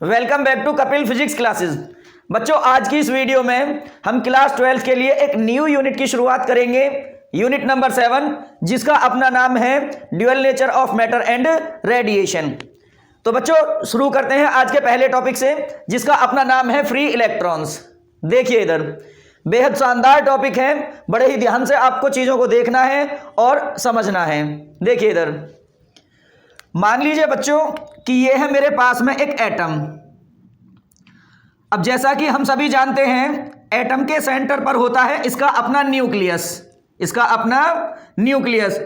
Welcome back to Kapil physics classes. बच्चों, आज की इस वीडियो में हम क्लास 12 के लिए एक न्यू यूनिट की शुरुआत करेंगे, यूनिट नंबर 7, जिसका अपना नाम है dual nature of matter and radiation. तो बच्चों शुरू करते हैं आज के पहले टॉपिक से, जिसका अपना नाम है फ्री इलेक्ट्रॉन्स। देखिए इधर, बेहद शानदार टॉपिक है, बड़े ही ध्यान से आपको चीजों को देखना है और समझना है। देखिए इधर, मान लीजिए बच्चों कि ये है मेरे पास में एक एटम। अब जैसा कि हम सभी जानते हैं, एटम के सेंटर पर होता है इसका अपना न्यूक्लियस,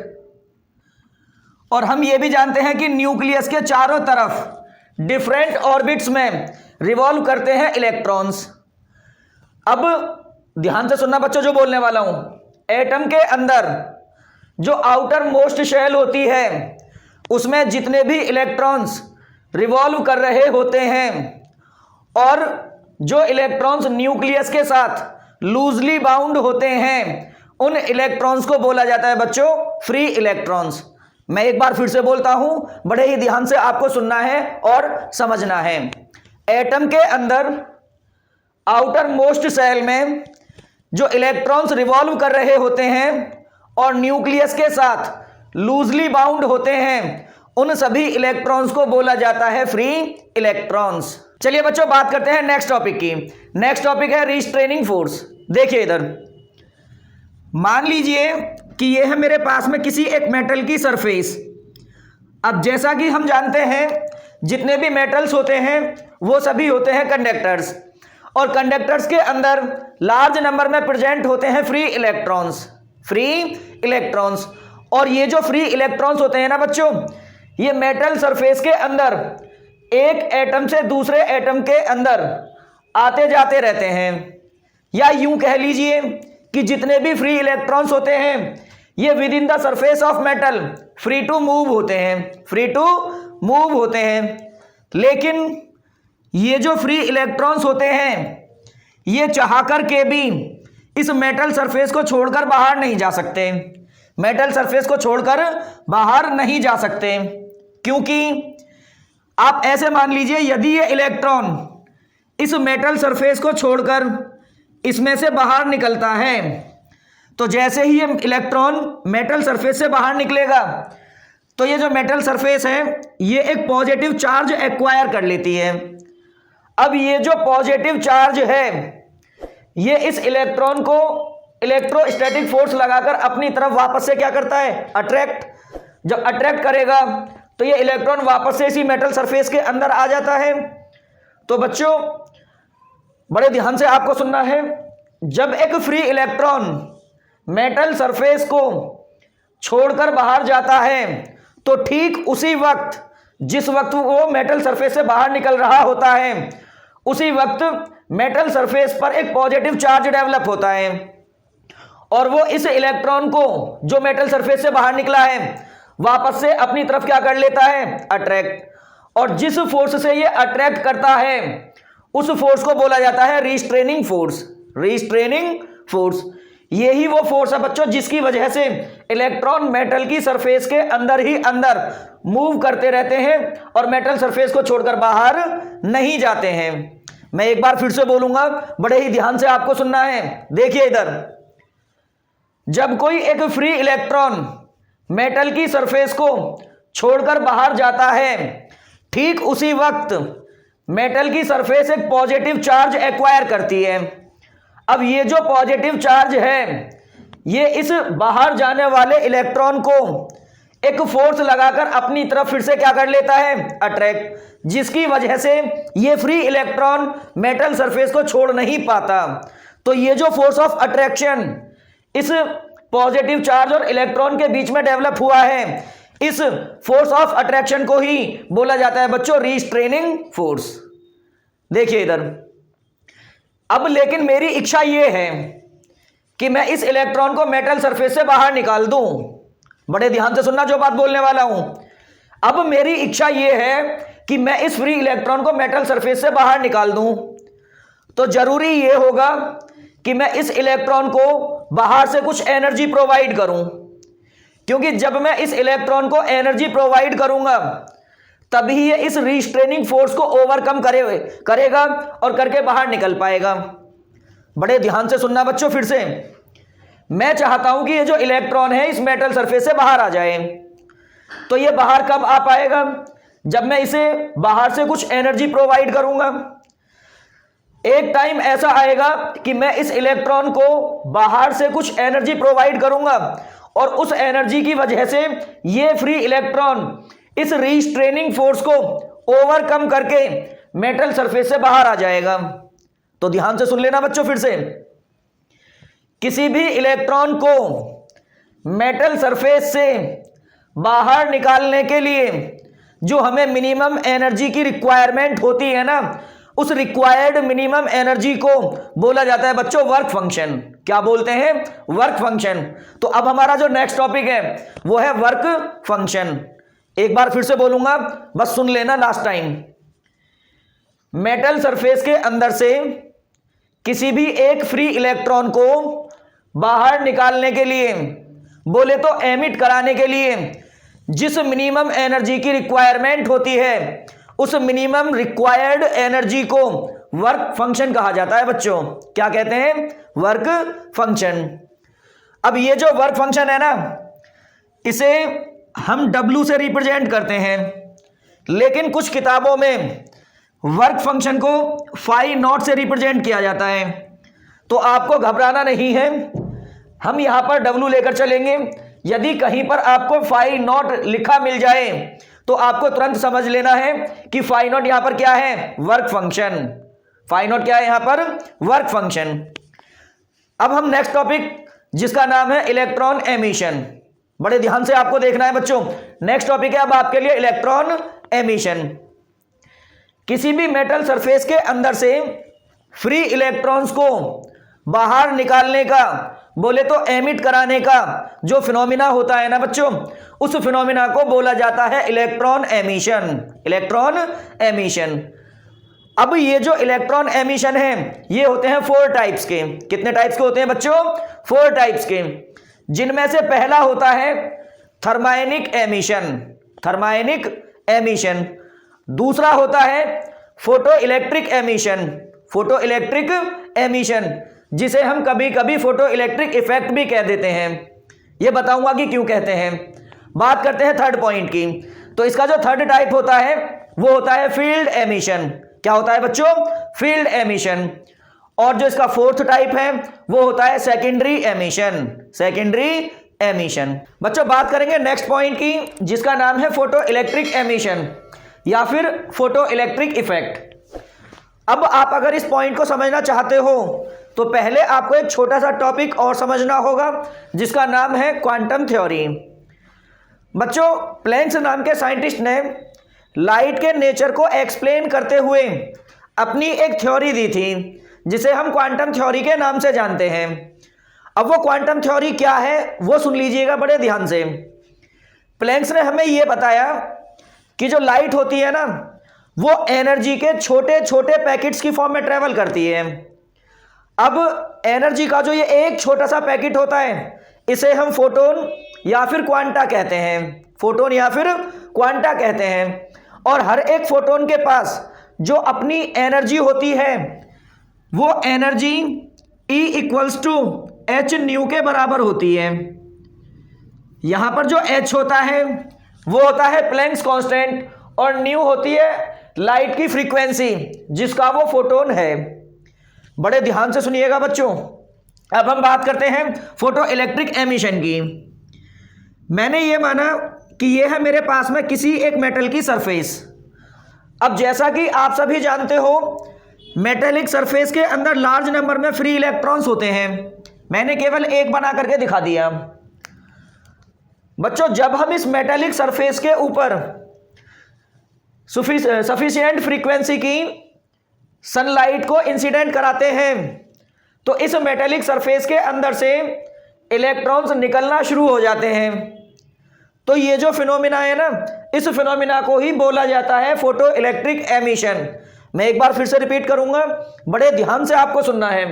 और हम ये भी जानते हैं कि न्यूक्लियस के चारों तरफ डिफरेंट ऑर्बिट्स में रिवॉल्व करते हैं इलेक्ट्रॉन्स। अब ध्यान से सुनना बच्चों जो बोलने वाला हूं। एटम के अंदर जो आउटर मोस्ट शेल होती है, उसमें जितने भी इलेक्ट्रॉन्स रिवॉल्व कर रहे होते हैं, और जो इलेक्ट्रॉन्स न्यूक्लियस के साथ लूजली बाउंड होते हैं, उन इलेक्ट्रॉन्स को बोला जाता है बच्चों फ्री इलेक्ट्रॉन्स। मैं एक बार फिर से बोलता हूं, बड़े ही ध्यान से आपको सुनना है और समझना है। एटम के अंदर आउटर मोस्ट सेल में जो इलेक्ट्रॉन्स रिवॉल्व कर रहे होते हैं और न्यूक्लियस के साथ लूजली बाउंड होते हैं, उन सभी इलेक्ट्रॉन्स को बोला जाता है फ्री इलेक्ट्रॉन्स। चलिए बच्चों बात करते हैं नेक्स्ट टॉपिक की। नेक्स्ट टॉपिक है रिस्ट्रेनिंग फोर्स। देखिए इधर, मान लीजिए कि यह है मेरे पास में किसी एक मेटल की सरफेस। अब जैसा कि हम जानते हैं, जितने भी मेटल्स होते हैं वो सभी होते हैं कंडक्टर्स, और कंडक्टर्स के अंदर लार्ज नंबर में प्रेजेंट होते हैं फ्री इलेक्ट्रॉन्स। और ये जो फ्री इलेक्ट्रॉन्स होते हैं ना बच्चों, ये मेटल सरफेस के अंदर एक एटम से दूसरे एटम के अंदर आते जाते रहते हैं, या यूं कह लीजिए कि जितने भी फ्री इलेक्ट्रॉन्स होते हैं ये within the surface of metal free to move होते हैं। लेकिन ये जो फ्री इलेक्ट्रॉन्स होते हैं, ये चाह कर के भी इस मेटल सरफेस को छोड़कर बाहर नहीं जा सकते, क्योंकि आप ऐसे मान लीजिए, यदि ये इलेक्ट्रॉन इस मेटल सरफेस को छोड़कर इसमें से बाहर निकलता है, तो जैसे ही ये इलेक्ट्रॉन मेटल सरफेस से बाहर निकलेगा, तो ये जो मेटल सरफेस है ये एक पॉजिटिव चार्ज एक्वायर कर लेती है। अब ये जो पॉजिटिव चार्ज है, ये इस इलेक्ट्रॉन को इलेक्ट्रोस्टैटिक फोर्स लगाकर अपनी तरफ वापस से क्या करता है, अट्रैक्ट। जब अट्रैक्ट करेगा तो ये इलेक्ट्रॉन वापस से इसी मेटल सरफेस के अंदर आ जाता है। तो बच्चों बड़े ध्यान से आपको सुनना है, जब एक फ्री इलेक्ट्रॉन मेटल सरफेस को छोड़कर बाहर जाता है, तो ठीक उसी वक्त जिस वक्त वो मेटल सरफेस से बाहर निकल रहा होता है, उसी वक्त मेटल सरफेस पर एक पॉजिटिव चार्ज डेवलप होता है, और वो इस इलेक्ट्रॉन को जो मेटल सरफेस से बाहर निकला है वापस से अपनी तरफ क्या कर लेता है, अट्रैक्ट। और जिस फोर्स से ये अट्रैक्ट करता है उस फोर्स को बोला जाता है रिस्ट्रेनिंग फोर्स। यही वो फोर्स है बच्चों जिसकी वजह से इलेक्ट्रॉन मेटल की सरफेस के अंदर ही अंदर मूव करते रहते हैं और मेटल सरफेस को छोड़कर बाहर नहीं जाते हैं। मैं एक बार फिर से बोलूंगा, बड़े ही ध्यान से आपको सुनना है। देखिए इधर, जब कोई एक फ्री इलेक्ट्रॉन मेटल की सरफेस को छोड़कर बाहर जाता है, ठीक उसी वक्त मेटल की सरफेस एक पॉजिटिव चार्ज एक्वायर करती है। अब ये जो पॉजिटिव चार्ज है, ये इस बाहर जाने वाले इलेक्ट्रॉन को एक फोर्स लगाकर अपनी तरफ फिर से क्या कर लेता है, अट्रैक्ट, जिसकी वजह से ये फ्री इलेक्ट्रॉन मेटल सरफेस को छोड़ नहीं पाता। तो ये जो फोर्स ऑफ अट्रैक्शन इस पॉजिटिव चार्ज और इलेक्ट्रॉन के बीच में डेवलप हुआ है, इस फोर्स ऑफ अट्रैक्शन को ही बोला जाता है बच्चों रिस्ट्रेनिंग फोर्स। देखिए इधर, अब लेकिन मेरी इच्छा यह है कि मैं इस इलेक्ट्रॉन को मेटल सरफेस से बाहर निकाल दूं। बड़े ध्यान से सुनना जो बात बोलने वाला हूं। अब मेरी इच्छा यह है कि मैं इस फ्री इलेक्ट्रॉन को मेटल सरफेस से बाहर निकाल दूं, तो जरूरी यह होगा कि मैं इस इलेक्ट्रॉन को बाहर से कुछ एनर्जी प्रोवाइड करूं, क्योंकि जब मैं इस इलेक्ट्रॉन को एनर्जी प्रोवाइड करूंगा तभी ये इस रिस्ट्रेनिंग फोर्स को ओवरकम करेगा और करके बाहर निकल पाएगा। बड़े ध्यान से सुनना बच्चों फिर से, मैं चाहता हूं कि ये जो इलेक्ट्रॉन है इस मेटल सरफेस से बाहर आ जाए। तो ये बाहर कब आ पाएगा? जब मैं इसे बाहर से कुछ एनर्जी प्रोवाइड करूंगा। एक टाइम ऐसा आएगा कि मैं इस इलेक्ट्रॉन को बाहर से कुछ एनर्जी प्रोवाइड करूंगा और उस एनर्जी की वजह से ये फ्री इलेक्ट्रॉन इस रिस्ट्रेनिंग फोर्स को ओवरकम करके मेटल सरफेस से बाहर आ जाएगा। तो ध्यान से सुन लेना बच्चों फिर से, किसी भी इलेक्ट्रॉन को मेटल सरफेस से बाहर निकालने के लिए जो हमें मिनिमम एनर्जी की रिक्वायरमेंट होती है ना, उस रिक्वायर्ड मिनिमम एनर्जी को बोला जाता है बच्चों वर्क फंक्शन। क्या बोलते हैं? Work function. तो अब हमारा जो नेक्स्ट टॉपिक है वो है वर्क फंक्शन। एक बार फिर से बोलूंगा, बस सुन लेना लास्ट टाइम। मेटल सरफेस के अंदर से किसी भी एक फ्री इलेक्ट्रॉन को बाहर निकालने के लिए, बोले तो एमिट कराने के लिए जिस मिनिमम एनर्जी की रिक्वायरमेंट होती है, उस मिनिमम रिक्वायर्ड एनर्जी को वर्क फंक्शन कहा जाता है बच्चों। क्या कहते हैं? Work function. अब ये जो वर्क फंक्शन है ना, इसे हम W से रिप्रेजेंट करते हैं, लेकिन कुछ किताबों में वर्क फंक्शन को फाई नॉट से रिप्रेजेंट किया जाता है। तो आपको घबराना नहीं है, हम यहां पर W लेकर चलेंगे। यदि कहीं पर आपको फाई नॉट लिखा मिल जाए तो आपको तुरंत समझ लेना है कि फाई नॉट यहां पर क्या है? Work function. फाई नॉट क्या है यहां पर? Work function. अब हम नेक्स्ट टॉपिक जिसका नाम है इलेक्ट्रॉन एमिशन। बड़े ध्यान से आपको देखना है बच्चों। नेक्स्ट टॉपिक है अब आपके लिए इलेक्ट्रॉन एमिशन। किसी भी मेटल सरफेस के अंदर से फ्री इलेक्ट्रॉन्स को बाहर निकालने का, बोले तो एमिट कराने का जो फिनोमिना होता है ना बच्चों, उस फिनोमिना को बोला जाता है इलेक्ट्रॉन एमिशन। Electron emission. अब ये जो इलेक्ट्रॉन एमिशन है ये होते हैं 4 टाइप्स के। कितने टाइप्स के होते हैं बच्चों? 4 टाइप्स के, जिनमें से पहला होता है थर्मायनिक एमिशन। थर्मायनिक एमिशन। दूसरा होता है photo electric emission. Photo electric emission, जिसे हम कभी कभी फोटो इलेक्ट्रिक इफेक्ट भी कह देते हैं। यह बताऊंगा कि क्यों कहते हैं। बात करते हैं थर्ड पॉइंट की। तो इसका जो थर्ड टाइप होता है वो होता है फील्ड एमिशन। क्या होता है बच्चों? Field emission. और जो इसका फोर्थ टाइप है वो होता है सेकेंडरी एमिशन। Secondary emission. बच्चों बात करेंगे नेक्स्ट पॉइंट की, जिसका नाम है फोटो इलेक्ट्रिक एमिशन या फिर फोटो इलेक्ट्रिक इफेक्ट। अब आप अगर इस पॉइंट को समझना चाहते हो तो पहले आपको एक छोटा सा टॉपिक और समझना होगा, जिसका नाम है क्वांटम थ्योरी। बच्चों प्लैंक्स नाम के साइंटिस्ट ने लाइट के नेचर को एक्सप्लेन करते हुए अपनी एक थ्योरी दी थी, जिसे हम क्वांटम थ्योरी के नाम से जानते हैं। अब वो क्वांटम थ्योरी क्या है वो सुन लीजिएगा बड़े ध्यान से। प्लैंक्स ने हमें ये बताया कि जो लाइट होती है ना, वो एनर्जी के छोटे छोटे पैकेट्स की फॉर्म में ट्रेवल करती है। अब एनर्जी का जो ये एक छोटा सा पैकेट होता है, इसे हम फोटोन या फिर क्वांटा कहते हैं। फोटोन या फिर क्वांटा कहते हैं। और हर एक फोटोन के पास जो अपनी एनर्जी होती है, वो एनर्जी E = h न्यू के बराबर होती है। यहां पर जो h होता है वो होता है प्लैंक्स कांस्टेंट, और न्यू होती है लाइट की फ्रीक्वेंसी जिसका वो फोटोन है। बड़े ध्यान से सुनिएगा बच्चों। अब हम बात करते हैं फोटो इलेक्ट्रिक एमिशन की। मैंने ये माना कि ये है मेरे पास में किसी एक मेटल की सरफेस। अब जैसा कि आप सभी जानते हो, मेटेलिक सरफेस के अंदर लार्ज नंबर में फ्री इलेक्ट्रॉन्स होते हैं। मैंने केवल एक बना करके दिखा दिया। बच्चों जब हम इस मेटेलिक सरफेस के ऊपर सफिशिएंट फ्रीक्वेंसी की सनलाइट को इंसिडेंट कराते हैं, तो इस मेटेलिक सरफेस के अंदर से इलेक्ट्रॉन्स निकलना शुरू हो जाते हैं। तो ये जो फिनोमिना है ना, इस फिनोमिना को ही बोला जाता है फोटो इलेक्ट्रिक एमिशन। मैं एक बार फिर से रिपीट करूंगा, बड़े ध्यान से आपको सुनना है।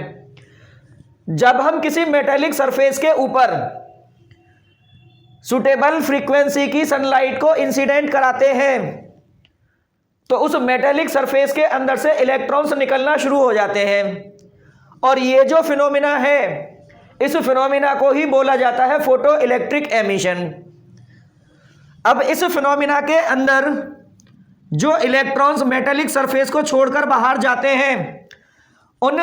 जब हम किसी मेटेलिक सरफेस के ऊपर सुटेबल फ्रीक्वेंसी की सनलाइट को इंसिडेंट कराते हैं, तो उस मेटेलिक सरफेस के अंदर से इलेक्ट्रॉन्स निकलना शुरू हो जाते हैं और ये जो फिनोमिना है, इस फिनोमिना को ही बोला जाता है फोटो इलेक्ट्रिक एमिशन। अब इस फिनोमिना के अंदर जो इलेक्ट्रॉन्स मेटेलिक सरफेस को छोड़कर बाहर जाते हैं, उन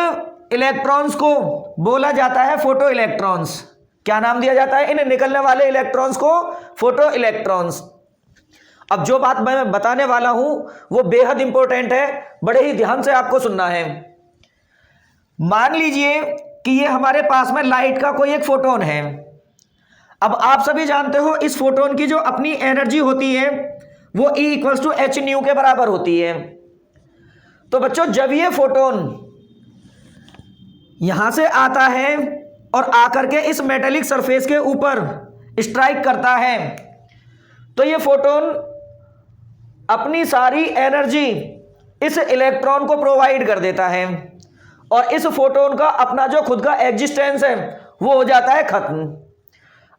इलेक्ट्रॉन्स को बोला जाता है फोटो इलेक्ट्रॉन्स। क्या नाम दिया जाता है इन निकलने वाले इलेक्ट्रॉन्स को? Photo electrons. अब जो बात मैं बताने वाला हूं वो बेहद इंपॉर्टेंट है, बड़े ही ध्यान से आपको सुनना है। मान लीजिए कि ये हमारे पास में लाइट का कोई एक फोटोन है। अब आप सभी जानते हो इस फोटोन की जो अपनी एनर्जी होती है वो E = h न्यू के बराबर होती है। तो बच्चों जब ये फोटोन यहां से आता है और आकर के इस मेटेलिक सरफेस के ऊपर स्ट्राइक करता है, तो ये फोटोन अपनी सारी एनर्जी इस इलेक्ट्रॉन को प्रोवाइड कर देता है और इस फोटोन का अपना जो खुद का एग्जिस्टेंस है वो हो जाता है खत्म।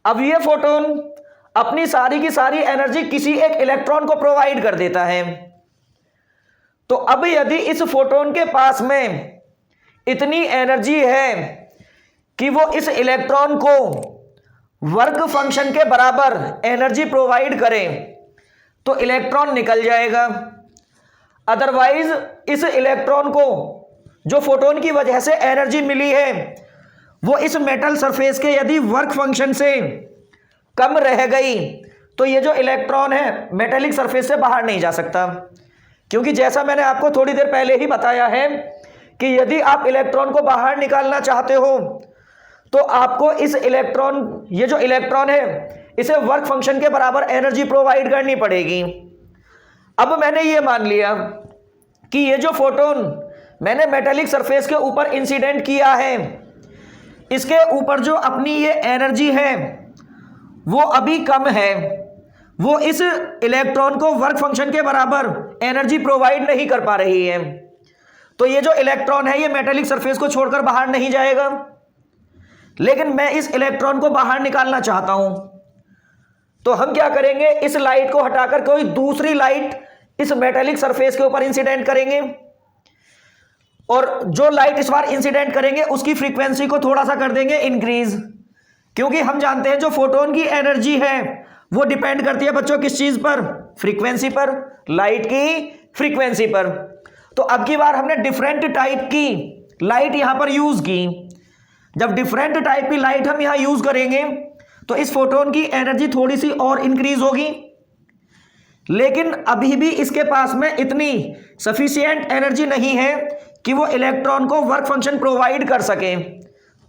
अब ये फोटोन अपनी सारी की सारी एनर्जी किसी एक इलेक्ट्रॉन को प्रोवाइड कर देता है। तो अब यदि इस फोटोन के पास में इतनी एनर्जी है कि वो इस इलेक्ट्रॉन को वर्क फंक्शन के बराबर एनर्जी प्रोवाइड करे तो इलेक्ट्रॉन निकल जाएगा। अदरवाइज इस इलेक्ट्रॉन को जो फोटोन की वजह से एनर्जी मिली है वो इस मेटल सरफेस के यदि वर्क फंक्शन से कम रह गई तो ये जो इलेक्ट्रॉन है मेटेलिक सरफेस से बाहर नहीं जा सकता, क्योंकि जैसा मैंने आपको थोड़ी देर पहले ही बताया है कि यदि आप इलेक्ट्रॉन को बाहर निकालना चाहते हो तो आपको इस इलेक्ट्रॉन, ये जो इलेक्ट्रॉन है, इसे वर्क फंक्शन के बराबर एनर्जी प्रोवाइड करनी पड़ेगी। अब मैंने ये मान लिया कि ये जो फोटोन मैंने मेटेलिक सरफेस के ऊपर इंसिडेंट किया है, इसके ऊपर जो अपनी ये एनर्जी है वो अभी कम है, वो इस इलेक्ट्रॉन को वर्क फंक्शन के बराबर एनर्जी प्रोवाइड नहीं कर पा रही है। तो ये जो इलेक्ट्रॉन है ये मेटेलिक सरफेस को छोड़कर बाहर नहीं जाएगा, लेकिन मैं इस इलेक्ट्रॉन को बाहर निकालना चाहता हूं। तो हम क्या करेंगे, इस लाइट को हटाकर कोई दूसरी लाइट इस मेटेलिक सरफेस के ऊपर इंसिडेंट करेंगे और जो लाइट इस बार इंसिडेंट करेंगे उसकी फ्रीक्वेंसी को थोड़ा सा कर देंगे इंक्रीज, क्योंकि हम जानते हैं जो फोटोन की एनर्जी है वो डिपेंड करती है बच्चों किस चीज पर? फ्रीक्वेंसी पर, लाइट की फ्रीक्वेंसी पर। तो अब की बार हमने डिफरेंट टाइप की लाइट यहां पर यूज की। जब डिफरेंट टाइप की लाइट हम यहां यूज करेंगे तो इस फोटोन की एनर्जी थोड़ी सी और इंक्रीज होगी, लेकिन अभी भी इसके पास में इतनी सफिशिएंट एनर्जी नहीं है कि वो इलेक्ट्रॉन को वर्क फंक्शन प्रोवाइड कर सके।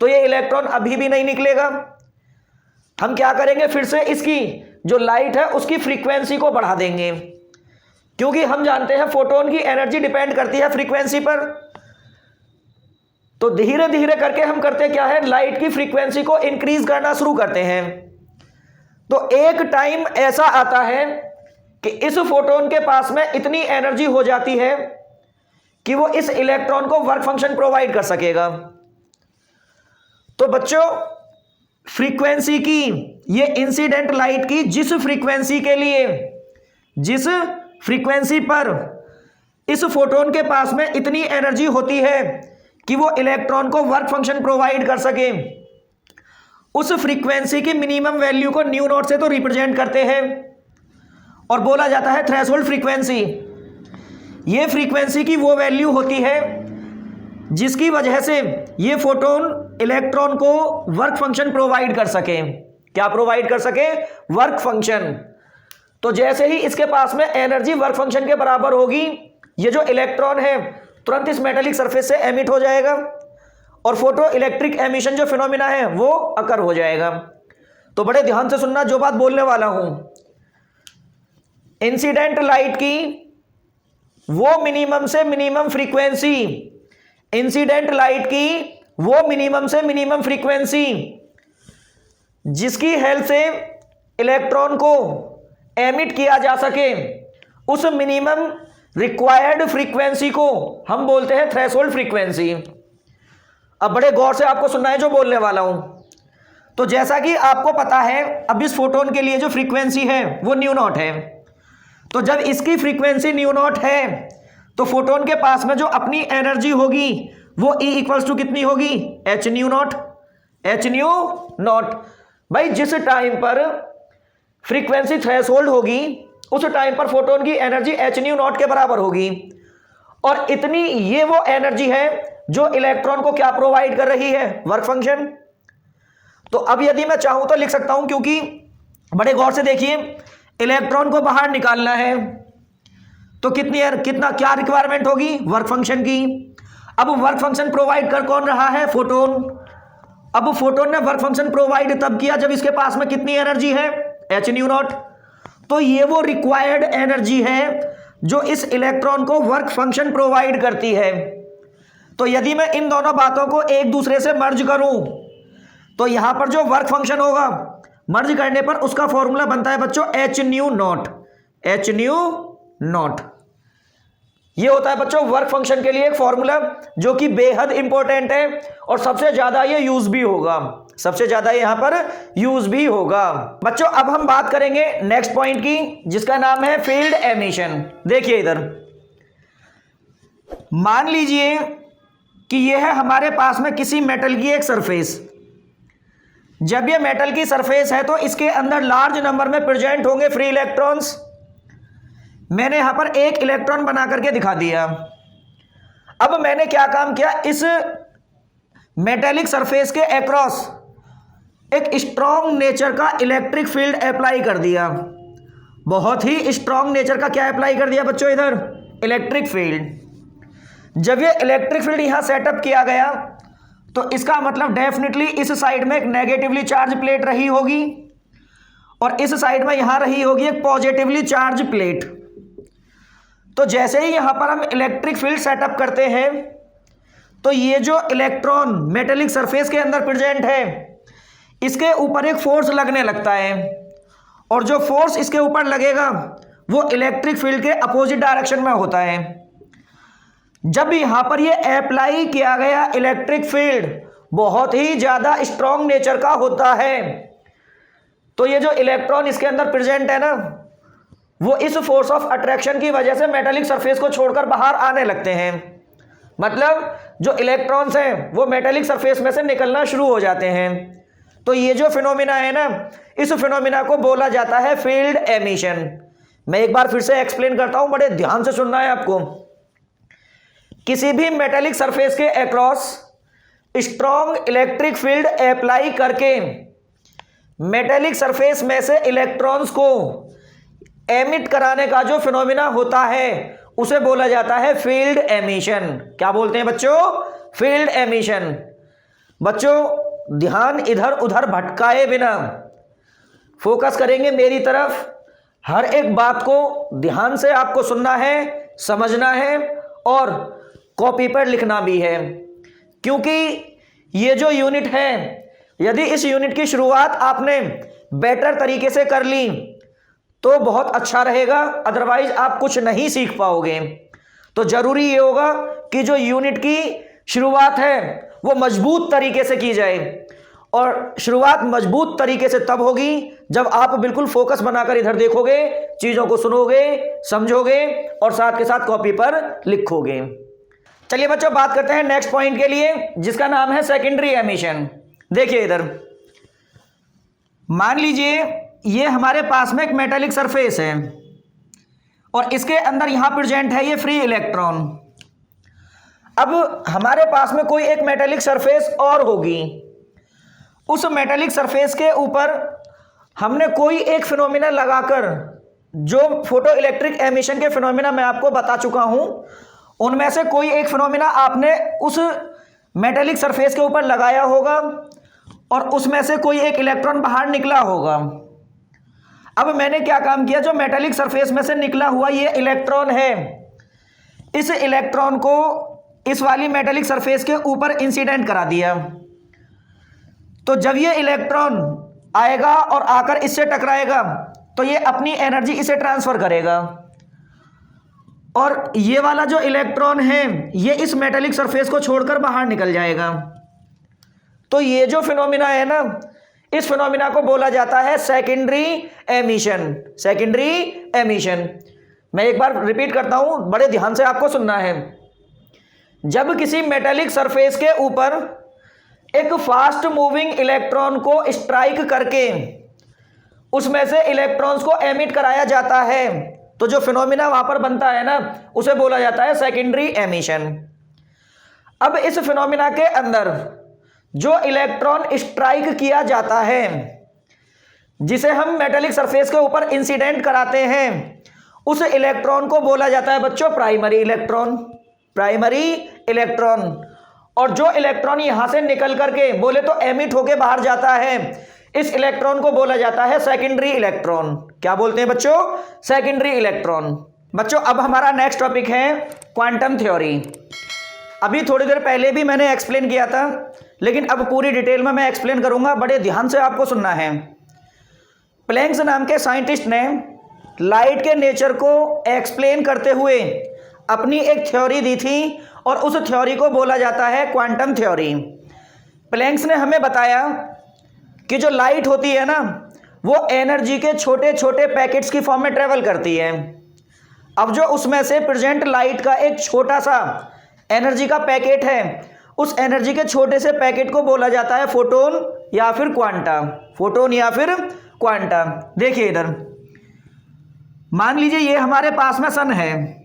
तो ये इलेक्ट्रॉन अभी भी नहीं निकलेगा। हम क्या करेंगे, फिर से इसकी जो लाइट है उसकी फ्रीक्वेंसी को बढ़ा देंगे, क्योंकि हम जानते हैं फोटोन की एनर्जी डिपेंड करती है फ्रीक्वेंसी पर। तो धीरे धीरे करके हम करते क्या है, लाइट की फ्रीक्वेंसी को इंक्रीज करना शुरू करते हैं। तो एक टाइम ऐसा आता है कि इस फोटोन के पास में इतनी एनर्जी हो जाती है कि वो इस इलेक्ट्रॉन को वर्क फंक्शन प्रोवाइड कर सकेगा। तो बच्चों फ्रीक्वेंसी की, ये इंसिडेंट लाइट की जिस फ्रीक्वेंसी के लिए, जिस फ्रीक्वेंसी पर इस फोटोन के पास में इतनी एनर्जी होती है कि वो इलेक्ट्रॉन को वर्क फंक्शन प्रोवाइड कर सके, उस फ्रीक्वेंसी की मिनिमम वैल्यू को न्यू नॉट से तो रिप्रेजेंट करते हैं और बोला जाता है थ्रेशोल्ड फ्रीक्वेंसी। ये फ्रीक्वेंसी की वो वैल्यू होती है जिसकी वजह से ये फोटोन इलेक्ट्रॉन को वर्क फंक्शन प्रोवाइड कर सके। क्या प्रोवाइड कर सके? Work function. तो जैसे ही इसके पास में एनर्जी वर्क फंक्शन के बराबर होगी, ये जो इलेक्ट्रॉन है तुरंत इस मेटेलिक सरफेस से एमिट हो जाएगा और फोटो इलेक्ट्रिक एमिशन जो फिनोमिना है वो अकर हो जाएगा। तो बड़े ध्यान से सुनना जो बात बोलने वाला हूं। इंसिडेंट लाइट की वो मिनिमम से मिनिमम फ्रीक्वेंसी, इंसिडेंट लाइट की वो मिनिमम से मिनिमम फ्रीक्वेंसी जिसकी हेल्प से इलेक्ट्रॉन को एमिट किया जा सके, उस मिनिमम रिक्वायर्ड फ्रीक्वेंसी को हम बोलते हैं थ्रेशोल्ड फ्रीक्वेंसी। अब बड़े गौर से आपको सुनना है जो बोलने वाला हूं। तो जैसा कि आपको पता है अब इस फोटोन के लिए जो फ्रीक्वेंसी है वो न्यू नॉट है। तो जब इसकी फ्रीक्वेंसी न्यू नॉट है तो फोटोन के पास में जो अपनी एनर्जी होगी वो E इक्वल्स टू कितनी होगी, H new not, H new not. भाई जिस टाइम पर फ्रीक्वेंसी थ्रेशोल्ड होगी उस टाइम पर फोटोन की एनर्जी एच न्यू नॉट के बराबर होगी, और इतनी ये वो एनर्जी है जो इलेक्ट्रॉन को क्या प्रोवाइड कर रही है, वर्क फंक्शन। तो अब यदि मैं चाहूं तो लिख सकता हूं, क्योंकि बड़े गौर से देखिए, इलेक्ट्रॉन को बाहर निकालना है तो कितना क्या रिक्वायरमेंट होगी, वर्क फंक्शन की। अब वर्क फंक्शन प्रोवाइड कर कौन रहा है, फोटोन। अब फोटोन ने वर्क फंक्शन प्रोवाइड तब किया जब इसके पास में कितनी एनर्जी है, एच न्यू नॉट। तो ये वो रिक्वायर्ड एनर्जी है जो इस इलेक्ट्रॉन को वर्क फंक्शन प्रोवाइड करती है। तो यदि मैं इन दोनों बातों को एक दूसरे से मर्ज करूं तो यहां पर जो वर्क फंक्शन होगा मर्ज करने पर उसका फॉर्मूला बनता है बच्चों H new not, H new not. ये होता है बच्चों वर्क फंक्शन के लिए एक फॉर्मूला जो कि बेहद इंपॉर्टेंट है और सबसे ज्यादा ये यूज भी होगा, सबसे ज्यादा यहां पर यूज भी होगा। बच्चों अब हम बात करेंगे नेक्स्ट पॉइंट की जिसका नाम है फील्ड एमिशन। देखिए इधर, मान लीजिए कि यह है हमारे पास में किसी मेटल की एक सरफेस। जब यह मेटल की सरफेस है तो इसके अंदर लार्ज नंबर में प्रेजेंट होंगे फ्री इलेक्ट्रॉन्स। मैंने यहां पर एक इलेक्ट्रॉन बना करके दिखा दिया। अब मैंने क्या काम किया, इस मेटेलिक सरफेस के अक्रॉस एक स्ट्रॉन्ग नेचर का इलेक्ट्रिक फील्ड अप्लाई कर दिया। बहुत ही स्ट्रॉन्ग नेचर का क्या अप्लाई कर दिया बच्चों, इधर इलेक्ट्रिक फील्ड। जब ये इलेक्ट्रिक फील्ड यहां सेटअप किया गया तो इसका मतलब डेफिनेटली इस साइड में एक नेगेटिवली चार्ज प्लेट रही होगी और इस साइड में यहां रही होगी एक पॉजिटिवली चार्ज प्लेट। तो जैसे ही यहां पर हम इलेक्ट्रिक फील्ड सेटअप करते हैं तो ये जो इलेक्ट्रॉन मेटेलिक सरफेस के अंदर प्रेजेंट है इसके ऊपर एक फोर्स लगने लगता है, और जो फोर्स इसके ऊपर लगेगा वो इलेक्ट्रिक फील्ड के अपोजिट डायरेक्शन में होता है। जब यहां पर ये अप्लाई किया गया इलेक्ट्रिक फील्ड बहुत ही ज्यादा स्ट्रॉन्ग नेचर का होता है, तो ये जो इलेक्ट्रॉन इसके अंदर प्रेजेंट है ना वो इस फोर्स ऑफ अट्रैक्शन की वजह से मेटेलिक सरफेस को छोड़कर बाहर आने लगते हैं। मतलब जो इलेक्ट्रॉन्स हैं वो मेटेलिक सरफेस में से निकलना शुरू हो जाते हैं। तो ये जो फिनोमिना है ना, इस फिनोमिना को बोला जाता है फील्ड एमिशन। मैं एक बार फिर से एक्सप्लेन करता हूं, बड़े ध्यान से सुनना है आपको। किसी भी मेटेलिक सरफेस के across strong electric field apply करके मेटेलिक सरफेस में से इलेक्ट्रॉन्स को एमिट कराने का जो फिनोमिना होता है उसे बोला जाता है फील्ड एमिशन। क्या बोलते हैं बच्चों, फील्ड एमिशन। बच्चों ध्यान इधर उधर भटकाए बिना फोकस करेंगे मेरी तरफ। हर एक बात को ध्यान से आपको सुनना है, समझना है और कॉपी पर लिखना भी है, क्योंकि ये जो यूनिट है यदि इस यूनिट की शुरुआत आपने बेटर तरीके से कर ली तो बहुत अच्छा रहेगा, अदरवाइज आप कुछ नहीं सीख पाओगे। तो जरूरी ये होगा कि जो यूनिट की शुरुआत है वो मजबूत तरीके से की जाए, और शुरुआत मजबूत तरीके से तब होगी जब आप बिल्कुल फोकस बनाकर इधर देखोगे, चीजों को सुनोगे, समझोगे और साथ के साथ कॉपी पर लिखोगे। चलिए बच्चों बात करते हैं नेक्स्ट पॉइंट के लिए जिसका नाम है सेकेंडरी एमिशन। देखिए इधर, मान लीजिए ये हमारे पास में एक मेटेलिक सरफेस है और इसके अंदर यहां प्रेजेंट है ये फ्री इलेक्ट्रॉन। अब हमारे पास में कोई एक मेटेलिक सरफेस और होगी, उस मेटेलिक सरफेस के ऊपर हमने कोई एक फिनोमिना लगाकर, जो फोटो इलेक्ट्रिक एमिशन के फिनोमिना मैं आपको बता चुका हूं उनमें से कोई एक फिनोमिना आपने उस मेटेलिक सरफेस के ऊपर लगाया होगा और उसमें से कोई एक इलेक्ट्रॉन बाहर निकला होगा। अब मैंने क्या काम किया, जो मेटेलिक सरफेस में से निकला हुआ ये इलेक्ट्रॉन है, इस इलेक्ट्रॉन को इस वाली मेटेलिक सरफेस के ऊपर इंसिडेंट करा दिया। तो जब ये इलेक्ट्रॉन आएगा और आकर इससे टकराएगा तो ये अपनी एनर्जी इसे ट्रांसफर करेगा, और ये वाला जो इलेक्ट्रॉन है ये इस मेटेलिक सरफेस को छोड़कर बाहर निकल जाएगा। तो ये जो फिनोमिना है ना, इस फिनोमिना को बोला जाता है सेकेंडरी एमिशन। Secondary emission. मैं एक बार रिपीट करता हूं, बड़े ध्यान से आपको सुनना है। जब किसी मेटेलिक सरफेस के ऊपर एक फास्ट मूविंग इलेक्ट्रॉन को स्ट्राइक करके उसमें से इलेक्ट्रॉन्स को एमिट कराया जाता है, तो जो फिनोमिना वहां पर बनता है ना, उसे बोला जाता है सेकेंडरी एमिशन। अब इस फिनोमिना के अंदर जो इलेक्ट्रॉन स्ट्राइक किया जाता है, जिसे हम मेटेलिक सरफेस के ऊपर इंसिडेंट कराते हैं, उस इलेक्ट्रॉन को बोला जाता है बच्चों प्राइमरी इलेक्ट्रॉन। Primary electron. और जो इलेक्ट्रॉन यहां से निकल करके बोले तो एमिट होके बाहर जाता है, इस इलेक्ट्रॉन को बोला जाता है सेकेंडरी इलेक्ट्रॉन। क्या बोलते हैं बच्चों? Secondary electron. बच्चों अब हमारा नेक्स्ट टॉपिक है क्वांटम थ्योरी। अभी थोड़ी देर पहले भी मैंने एक्सप्लेन किया था, लेकिन अब पूरी डिटेल में मैं एक्सप्लेन करूंगा, बड़े ध्यान से आपको सुनना है। प्लैंक्स नाम के साइंटिस्ट ने लाइट के नेचर को एक्सप्लेन करते हुए अपनी एक थ्योरी दी थी, और उस थ्योरी को बोला जाता है क्वांटम थ्योरी। प्लैंक्स ने हमें बताया कि जो लाइट होती है ना, वो एनर्जी के छोटे छोटे पैकेट्स की फॉर्म में ट्रेवल करती है। अब जो उसमें से प्रेजेंट लाइट का एक छोटा सा एनर्जी का पैकेट है, उस एनर्जी के छोटे से पैकेट को बोला जाता है फोटोन या फिर क्वांटा। फोटोन या फिर क्वांटा। देखिए इधर, मान लीजिए ये हमारे पास में सन है।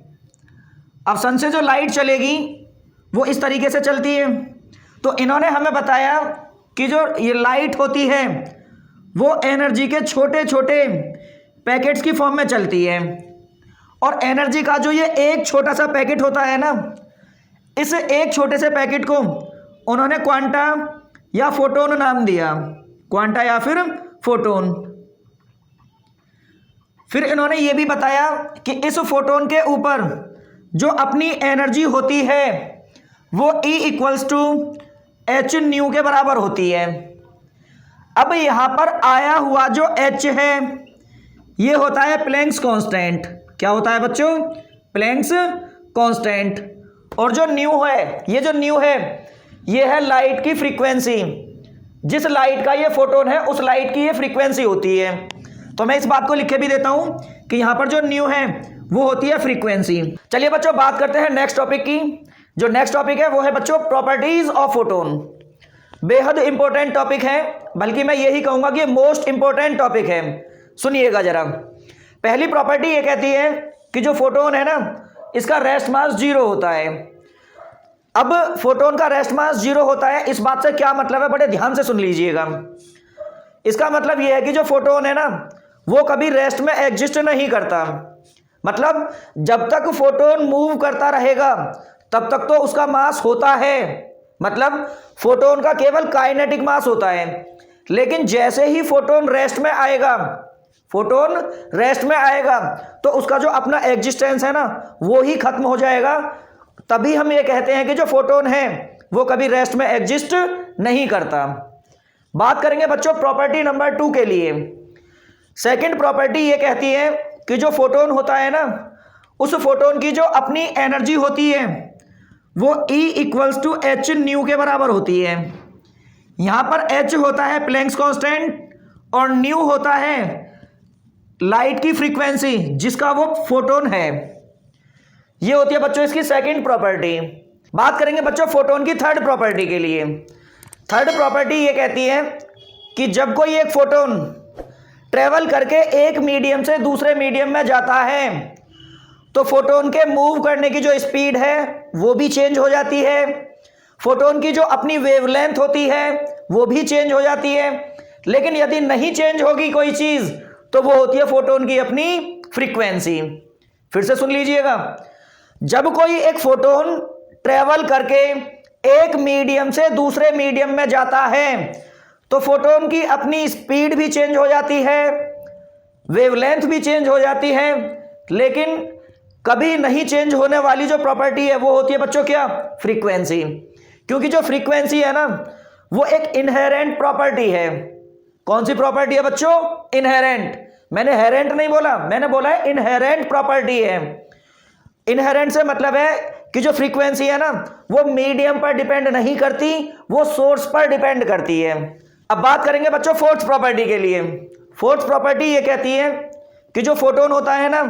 अब सन से जो लाइट चलेगी वो इस तरीके से चलती है। तो इन्होंने हमें बताया कि जो ये लाइट होती है वो एनर्जी के छोटे छोटे पैकेट्स की फॉर्म में चलती है, और एनर्जी का जो ये एक छोटा सा पैकेट होता है ना, इस एक छोटे से पैकेट को उन्होंने क्वांटा या फोटोन नाम दिया। क्वांटा या फिर फोटोन। फिर इन्होंने ये भी बताया कि इस फोटोन के ऊपर जो अपनी एनर्जी होती है वो E equals to H nu के बराबर होती है। अब यहां पर आया हुआ जो H है ये होता है प्लैंक्स कांस्टेंट। क्या होता है बच्चों? Planck's constant. और जो न्यू है, ये जो न्यू है ये है लाइट की फ्रीक्वेंसी। जिस लाइट का ये फोटोन है उस लाइट की ये फ्रीक्वेंसी होती है। तो मैं इस बात को लिख के भी देता हूं कि यहां पर जो न्यू है वो होती है फ्रीक्वेंसी। चलिए बच्चों बात करते हैं नेक्स्ट टॉपिक की। जो नेक्स्ट टॉपिक है वो है बच्चों प्रॉपर्टीज ऑफ फोटोन। बेहद इंपॉर्टेंट टॉपिक है, बल्कि मैं यही कहूंगा कि मोस्ट इंपॉर्टेंट टॉपिक है। सुनिएगा जरा। पहली प्रॉपर्टी ये कहती है कि जो फोटोन है ना, इसका रेस्ट मास 0 होता है। अब फोटोन का रेस्ट मास 0 होता है, इस बात से क्या मतलब है, बड़े ध्यान से सुन लीजिएगा। इसका मतलब यह है कि जो फोटोन है ना वो कभी रेस्ट में एग्जिस्ट नहीं करता। मतलब जब तक फोटोन मूव करता रहेगा तब तक तो उसका मास होता है। मतलब फोटोन का केवल काइनेटिक मास होता है, लेकिन जैसे ही फोटोन रेस्ट में आएगा, फोटोन रेस्ट में आएगा तो उसका जो अपना एग्जिस्टेंस है ना वो ही खत्म हो जाएगा। तभी हम ये कहते हैं कि जो फोटोन है वो कभी रेस्ट में एग्जिस्ट नहीं करता। बात करेंगे बच्चों प्रॉपर्टी नंबर 2 के लिए। सेकंड प्रॉपर्टी ये कहती है कि जो फोटोन होता है ना, उस फोटोन की जो अपनी एनर्जी होती है वो E equals to H nu के बराबर होती है। यहां पर H होता है प्लैंक्स कांस्टेंट और न्यू होता है लाइट की फ्रीक्वेंसी जिसका वो फोटोन है। ये होती है बच्चों इसकी सेकंड प्रॉपर्टी। बात करेंगे बच्चों फोटोन की थर्ड प्रॉपर्टी के लिए। थर्ड प्रॉपर्टी ये कहती है कि जब कोई एक फोटोन ट्रेवल करके एक मीडियम से दूसरे मीडियम में जाता है तो फोटोन के मूव करने की जो स्पीड है वो भी चेंज हो जाती है। फोटोन की जो अपनी वेवलेंथ होती है वो भी चेंज हो जाती है। लेकिन यदि नहीं चेंज होगी कोई चीज तो वो होती है फोटोन की अपनी फ्रीक्वेंसी। फिर से सुन लीजिएगा। जब कोई एक फोटोन ट्रेवल करके एक मीडियम से दूसरे मीडियम में जाता है तो फोटोन की अपनी स्पीड भी चेंज हो जाती है, वेवलेंथ भी चेंज हो जाती है, लेकिन कभी नहीं चेंज होने वाली जो प्रॉपर्टी है वो होती है बच्चों क्या? फ्रीक्वेंसी। क्योंकि जो फ्रीक्वेंसी है ना वो एक इनहेरेंट प्रॉपर्टी है। कौन सी प्रॉपर्टी है बच्चों? इनहेरेंट। मैंने हेरेंट नहीं बोला, मैंने बोला है इनहेरेंट प्रॉपर्टी है। इनहेरेंट से मतलब है कि जो फ्रीक्वेंसी है ना वो मीडियम पर डिपेंड नहीं करती, वो सोर्स पर डिपेंड करती है। अब बात करेंगे बच्चों फोर्थ प्रॉपर्टी के लिए। फोर्थ प्रॉपर्टी ये कहती है कि जो फोटोन होता है ना,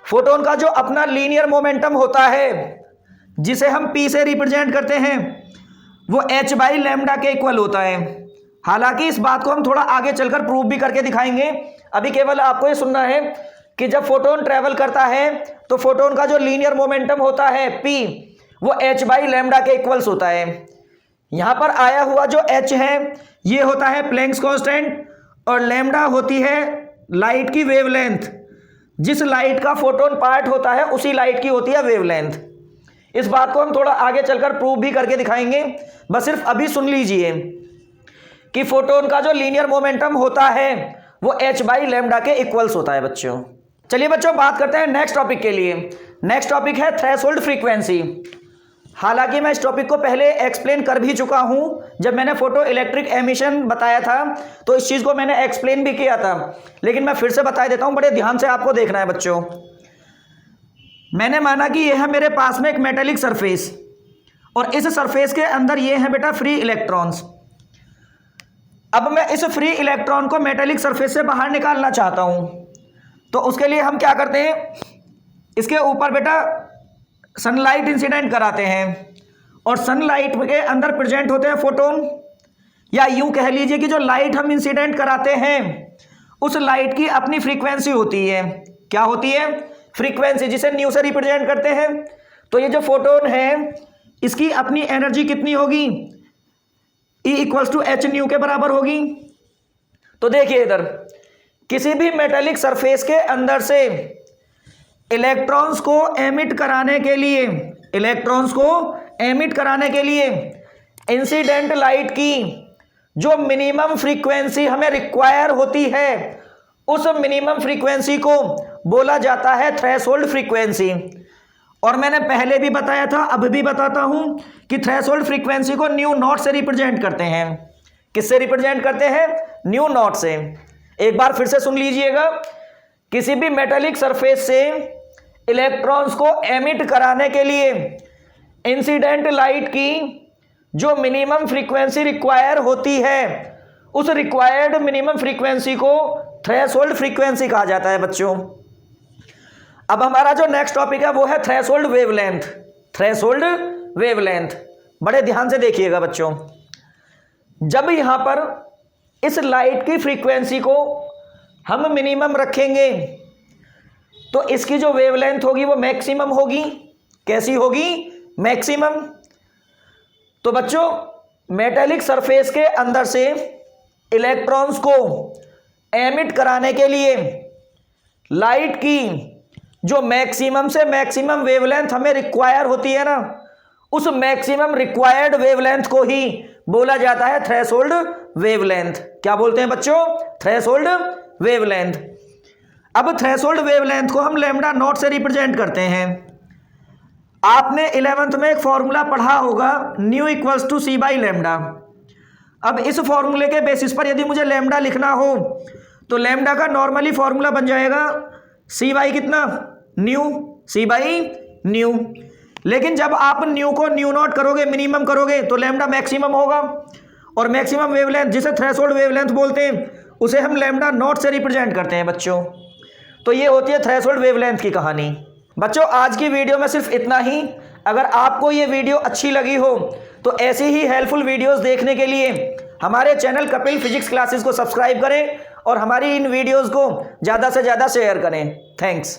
फोटोन का जो अपना लीनियर मोमेंटम होता है जिसे हम p से रिप्रेजेंट करते हैं वो h बाई लैम्डा के इक्वल होता है। हालांकि इस बात को हम थोड़ा आगे चलकर प्रूव भी करके दिखाएंगे, अभी केवल आपको ये सुनना है कि जब फोटोन ट्रेवल करता है तो फोटोन का जो लीनियर मोमेंटम होता है p वो h बाई लैम्डा के इक्वल्स होता है। यहां पर आया हुआ जो h है ये होता है प्लैंक्स कांस्टेंट और लैम्डा होती है लाइट की वेवलेंथ। जिस लाइट का फोटोन पार्ट होता है उसी लाइट की होती है वेवलेंथ। इस बात को हम थोड़ा आगे चलकर प्रूव भी करके दिखाएंगे, बस सिर्फ अभी सुन लीजिए कि फोटोन का जो लीनियर मोमेंटम होता है वो h बाई लैम्डा के इक्वल्स होता है बच्चों। चलिए बच्चों बात करते हैं नेक्स्ट टॉपिक के लिए। नेक्स्ट टॉपिक है थ्रेशोल्ड फ्रीक्वेंसी। हालांकि मैं इस टॉपिक को पहले एक्सप्लेन कर भी चुका हूं जब मैंने फोटो इलेक्ट्रिक एमिशन बताया था, तो इस चीज़ को मैंने एक्सप्लेन भी किया था, लेकिन मैं फिर से बता देता हूं, बड़े ध्यान से आपको देखना है बच्चों। मैंने माना कि यह है मेरे पास में एक मेटेलिक सरफेस और इस सरफेस के अंदर ये है बेटा फ्री इलेक्ट्रॉन्स। अब मैं इस फ्री इलेक्ट्रॉन को मेटेलिक सरफेस से बाहर निकालना चाहता हूं, तो उसके लिए हम क्या करते हैं, इसके ऊपर बेटा सनलाइट इंसिडेंट कराते हैं और सनलाइट के अंदर प्रेजेंट होते हैं फोटोन, या यूं कह लीजिए कि जो लाइट हम इंसिडेंट कराते हैं उस लाइट की अपनी फ्रीक्वेंसी होती है। क्या होती है? फ्रीक्वेंसी, जिसे न्यू से रिप्रेजेंट करते हैं। तो ये जो फोटोन है इसकी अपनी एनर्जी कितनी होगी? E equals to H nu के बराबर होगी। तो देखिए इधर किसी भी मेटेलिक सरफेस के अंदर से इलेक्ट्रॉन्स को एमिट कराने के लिए इंसिडेंट लाइट की जो मिनिमम फ्रीक्वेंसी हमें रिक्वायर होती है उस मिनिमम फ्रीक्वेंसी को बोला जाता है थ्रेशोल्ड फ्रीक्वेंसी। और मैंने पहले भी बताया था, अब भी बताता हूं कि थ्रेशोल्ड फ्रीक्वेंसी को न्यू नॉट से रिप्रेजेंट करते हैं। किससे रिप्रेजेंट करते हैं? न्यू नॉट से। एक बार फिर से सुन लीजिएगा, किसी भी मेटेलिक सरफेस से इलेक्ट्रॉन्स को एमिट कराने के लिए इंसिडेंट लाइट की जो मिनिमम फ्रीक्वेंसी रिक्वायर होती है उस रिक्वायर्ड मिनिमम फ्रीक्वेंसी को थ्रेशोल्ड फ्रीक्वेंसी कहा जाता है बच्चों। अब हमारा जो नेक्स्ट टॉपिक है वो है थ्रेशोल्ड वेवलेंथ। थ्रेशोल्ड वेवलेंथ, बड़े ध्यान से देखिएगा बच्चों। जब यहां पर इस लाइट की फ्रीक्वेंसी को हम मिनिमम रखेंगे तो इसकी जो वेवलेंथ होगी वो मैक्सिमम होगी। कैसी होगी? मैक्सिमम। तो बच्चों मेटेलिक सरफेस के अंदर से इलेक्ट्रॉन्स को एमिट कराने के लिए लाइट की जो मैक्सिमम से मैक्सिमम वेवलेंथ हमें रिक्वायर होती है ना, उस मैक्सिमम रिक्वायर्ड वेवलेंथ को ही बोला जाता है थ्रेशोल्ड वेवलेंथ। क्या बोलते हैं बच्चों? Threshold wavelength. अब थ्रेशोल्ड वेवलेंथ को हम लैम्डा नॉट से रिप्रेजेंट करते हैं। आपने 11th में एक फॉर्मूला पढ़ा होगा, nu equals to C by lambda. अब इस फॉर्मूले के बेसिस पर यदि मुझे लैम्डा लिखना हो तो लैम्डा का नॉर्मली फॉर्मूला बन जाएगा सी बाई कितना? Nu, C by nu. लेकिन जब आप न्यू को न्यू नॉट करोगे, मिनिमम करोगे, तो लैम्डा मैक्सिमम होगा। और मैक्सिमम वेवलेंथ जिसे थ्रेशोल्ड वेवलेंथ बोलते हैं उसे हम लैम्डा नॉट से रिप्रेजेंट करते हैं बच्चों। तो ये होती है थ्रेशोल्ड वेवलेंथ की कहानी। बच्चों आज की वीडियो में सिर्फ इतना ही। अगर आपको ये वीडियो अच्छी लगी हो तो ऐसी ही हेल्पफुल वीडियोस देखने के लिए हमारे चैनल कपिल फिजिक्स क्लासेस को सब्सक्राइब करें और हमारी इन वीडियोस को ज़्यादा से ज़्यादा शेयर करें। थैंक्स।